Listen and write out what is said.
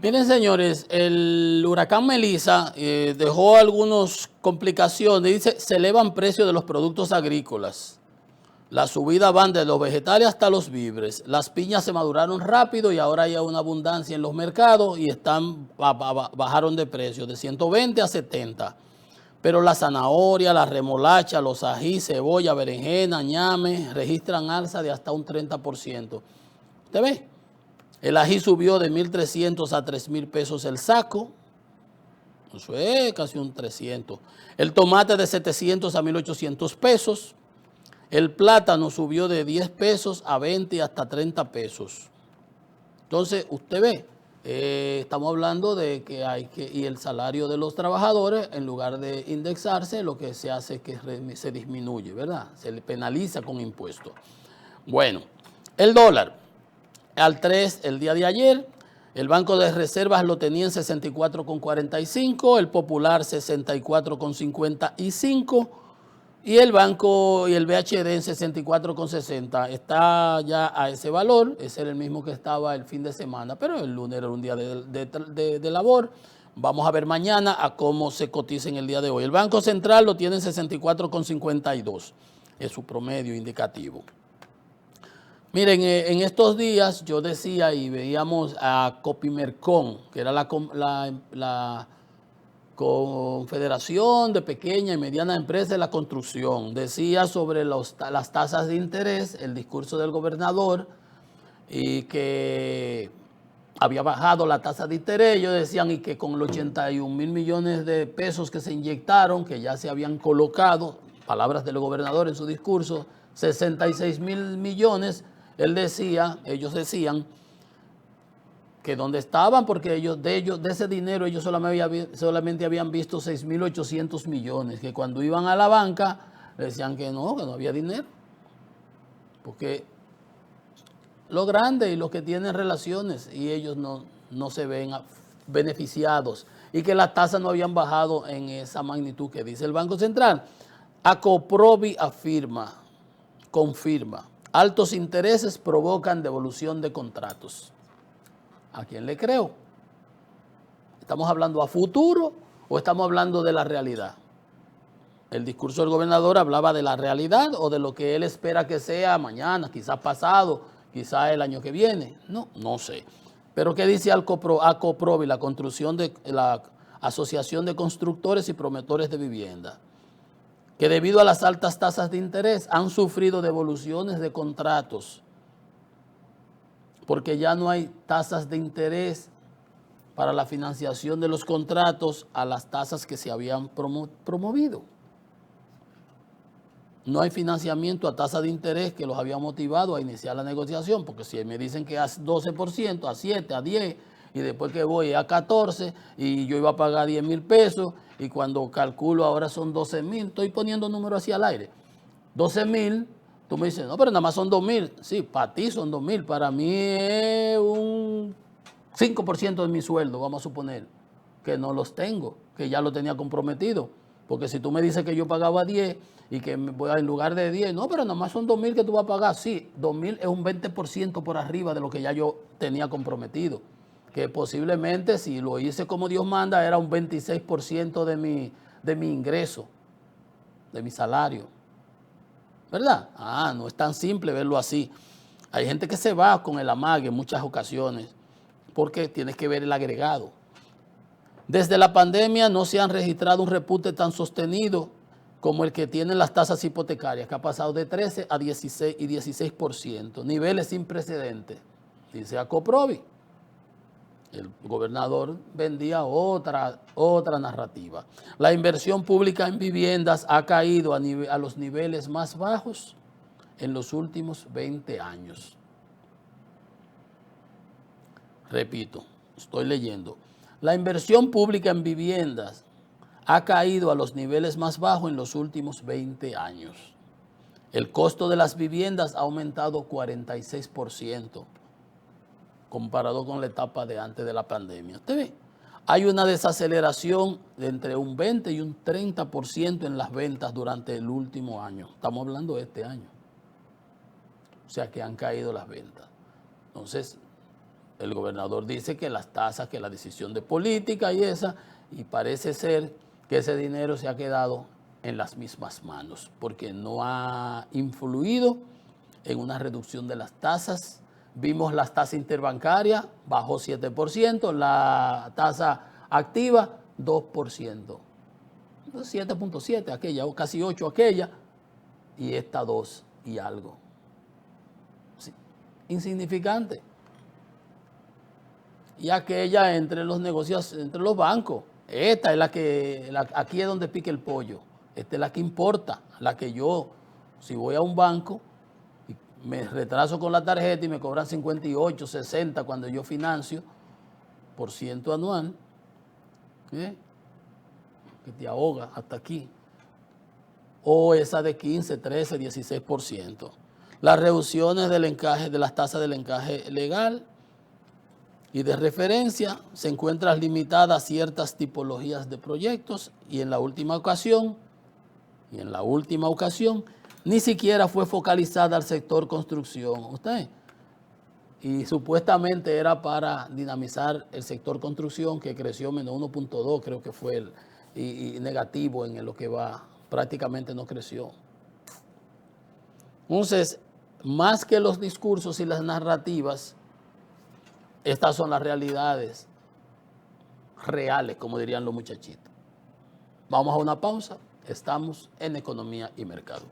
Miren, señores, el huracán Melissa dejó algunas complicaciones. Dice, se elevan precios de los productos agrícolas. La subida van de los vegetales hasta los víveres. Las piñas se maduraron rápido y ahora hay una abundancia en los mercados y bajaron de precio de 120 a 70. Pero la zanahoria, la remolacha, los ají, cebolla, berenjena, ñame registran alza de hasta un 30%. ¿Usted ve? El ají subió de 1.300 a 3.000 pesos el saco. Eso es casi un 300. El tomate de 700 a 1.800 pesos. El plátano subió de 10 pesos a 20 hasta 30 pesos. Entonces, usted ve, estamos hablando de que y el salario de los trabajadores, en lugar de indexarse, lo que se hace es que se disminuye, ¿verdad? Se le penaliza con impuestos. Bueno, el dólar, al 3 el día de ayer, el Banco de Reservas lo tenía en 64,45, el Popular 64,55 y el banco y el BHD en 64,60. Está ya a ese valor, ese era el mismo que estaba el fin de semana, pero el lunes era un día de labor. Vamos a ver mañana a cómo se cotiza en el día de hoy. El Banco Central lo tiene en 64,52, es su promedio indicativo. Miren, en estos días yo decía y veíamos a Copimercon, que era la Confederación de Pequeña y Mediana Empresas de la Construcción. Decía sobre las tasas de interés, el discurso del gobernador, y que había bajado la tasa de interés. Ellos decían y que con los 81.000 millones de pesos que se inyectaron, que ya se habían colocado, palabras del gobernador en su discurso, 66.000 millones, ellos decían que donde estaban, porque de ese dinero ellos solamente habían visto 6.800 millones, que cuando iban a la banca decían que no había dinero, porque los grandes y los que tienen relaciones y ellos no se ven beneficiados y que las tasas no habían bajado en esa magnitud que dice el Banco Central. Acoprovi confirma, altos intereses provocan devolución de contratos. ¿A quién le creo? ¿Estamos hablando a futuro o estamos hablando de la realidad? El discurso del gobernador hablaba de la realidad o de lo que él espera que sea mañana, quizás pasado, quizás el año que viene. No sé. Pero ¿qué dice Acoprovi, la Asociación de Constructores y Promotores de Vivienda? Que debido a las altas tasas de interés han sufrido devoluciones de contratos porque ya no hay tasas de interés para la financiación de los contratos a las tasas que se habían promovido. No hay financiamiento a tasa de interés que los había motivado a iniciar la negociación, porque si me dicen que a 12%, a 7, a 10, y después que voy a 14, y yo iba a pagar 10.000 pesos, y cuando calculo ahora son 12.000, estoy poniendo números así al aire, 12.000. Tú me dices, no, pero nada más son 2.000. Sí, para ti son 2.000. Para mí es un 5% de mi sueldo, vamos a suponer, que no los tengo, que ya lo tenía comprometido. Porque si tú me dices que yo pagaba 10 y que en lugar de 10, no, pero nada más son 2.000 que tú vas a pagar. Sí, 2.000 es un 20% por arriba de lo que ya yo tenía comprometido. Que posiblemente, si lo hice como Dios manda, era un 26% de mi ingreso, de mi salario. ¿Verdad? No es tan simple verlo así. Hay gente que se va con el amague en muchas ocasiones porque tienes que ver el agregado. Desde la pandemia no se han registrado un repunte tan sostenido como el que tienen las tasas hipotecarias, que ha pasado de 13 a 16 y 16%, niveles sin precedentes, dice Acoprovi. El gobernador vendía otra narrativa. La inversión pública en viviendas ha caído a los niveles más bajos en los últimos 20 años. Repito, estoy leyendo. La inversión pública en viviendas ha caído a los niveles más bajos en los últimos 20 años. El costo de las viviendas ha aumentado 46%. Comparado con la etapa de antes de la pandemia. Usted ve, hay una desaceleración de entre un 20 y un 30% en las ventas durante el último año. Estamos hablando de este año. O sea que han caído las ventas. Entonces, el gobernador dice que las tasas, que la decisión de política y parece ser que ese dinero se ha quedado en las mismas manos, porque no ha influido en una reducción de las tasas. Vimos las tasas interbancarias, bajó 7%, la tasa activa 2%. 7.7 aquella, o casi 8 aquella, y esta 2 y algo. Sí, insignificante. Y aquella entre los negocios, entre los bancos. Esta es aquí es donde pica el pollo. Esta es la que importa, la que yo, si voy a un banco, me retraso con la tarjeta y me cobran 58, 60 cuando yo financio por ciento anual, que te ahoga hasta aquí. O esa de 15, 13, 16%. Las reducciones del encaje, de las tasas del encaje legal y de referencia se encuentran limitadas a ciertas tipologías de proyectos y en la última ocasión, ni siquiera fue focalizada al sector construcción. Y supuestamente era para dinamizar el sector construcción, que creció menos 1.2, creo que fue y negativo en lo que va, prácticamente no creció. Entonces, más que los discursos y las narrativas, estas son las realidades reales, como dirían los muchachitos. Vamos a una pausa. Estamos en Economía y Mercado.